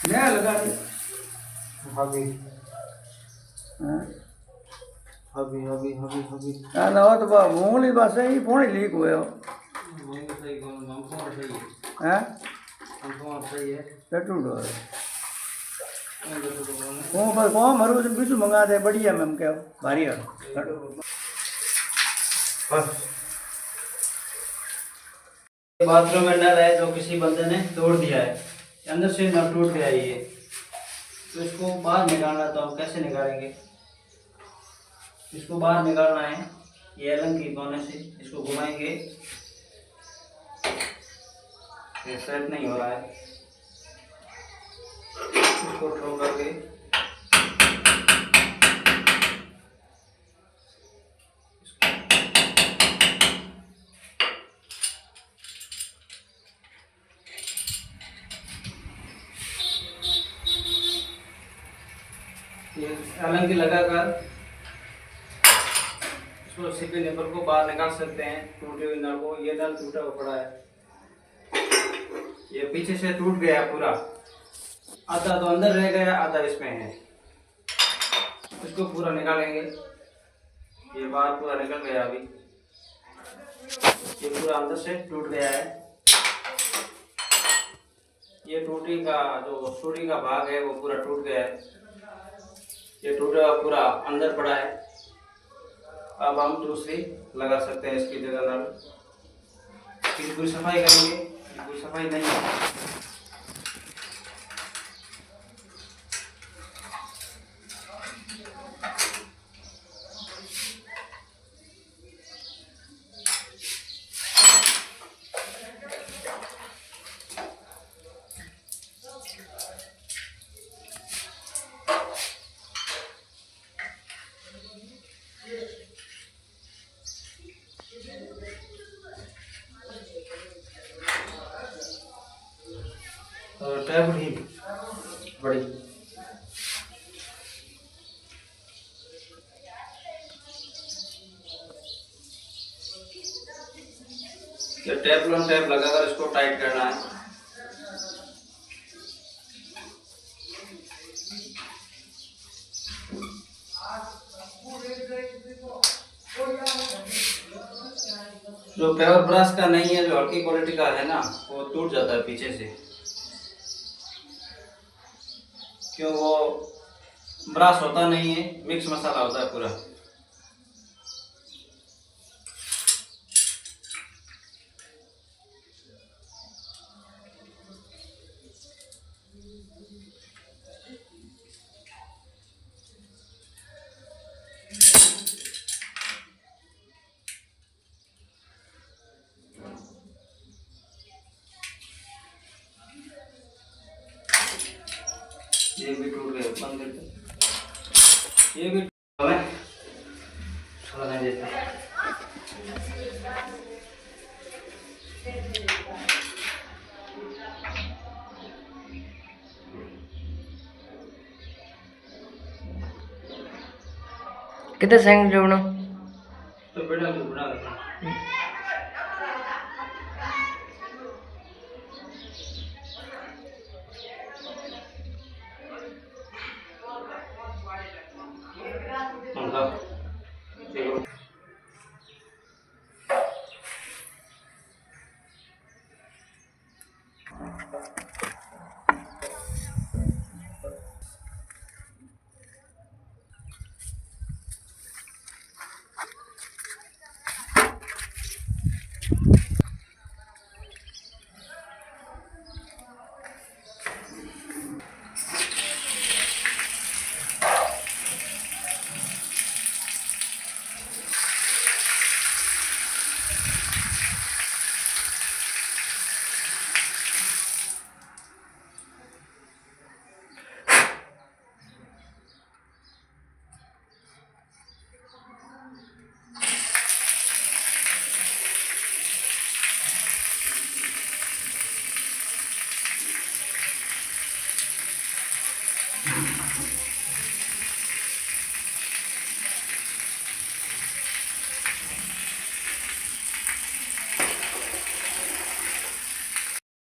नया लगा दी हबी हाँ हबी हबी हबी हबी ना हो तो मूली बस ही फोन लीक हुए हो वही तो सही कौन हम कौन सही है हैं हम कौन सही है टूटो हम देखो तो कौन है वो पर कौन मरो तो बीजू मंगा दे बढ़िया मैम क्या भारी है बस बाथरूम में नल है जो किसी बंदे ने तोड़ दिया है अंदर से नल टूट गया है ये तो इसको बाहर निकालना तो हम कैसे निकालेंगे इसको बाहर निकालना है ये एलन की कोने से इसको घुमाएंगे ये सेट नहीं हो रहा है इसको थ्रो करके ये एलन की लगाकर इसको सिपी निपर को बाहर निकाल सकते हैं टूटे हुए नल को ये नल टूटा हुआ पड़ा है ये पीछे से टूट गया पूरा आधा तो अंदर रह गया आधा इसमें है इसको पूरा निकालेंगे ये बाहर पूरा निकल गया अभी ये पूरा अंदर से टूट गया है ये टूटी का जो सूढ़ी का भाग है वो पूरा टूट गया है ये टूटा हुआ पूरा अंदर पड़ा है अब हम दूसरी लगा सकते हैं इसकी जगह नल इसकी पूरी सफाई करेंगे कोई सफाई नहीं है टैब ही बड़ी ये टैप लगाकर इसको टाइट करना है जो पेवर ब्रश का नहीं है जो हल्की क्वालिटी का है ना वो टूट जाता है पीछे से क्यों वो ब्रश होता नहीं है, मिक्स मसाला होता है पूरा। ये भी टूट गए, बंद करते। ये भी थोड़ा नहीं देता। कितने सेकंड जोड़ना? तो बेटा बना देता। उनका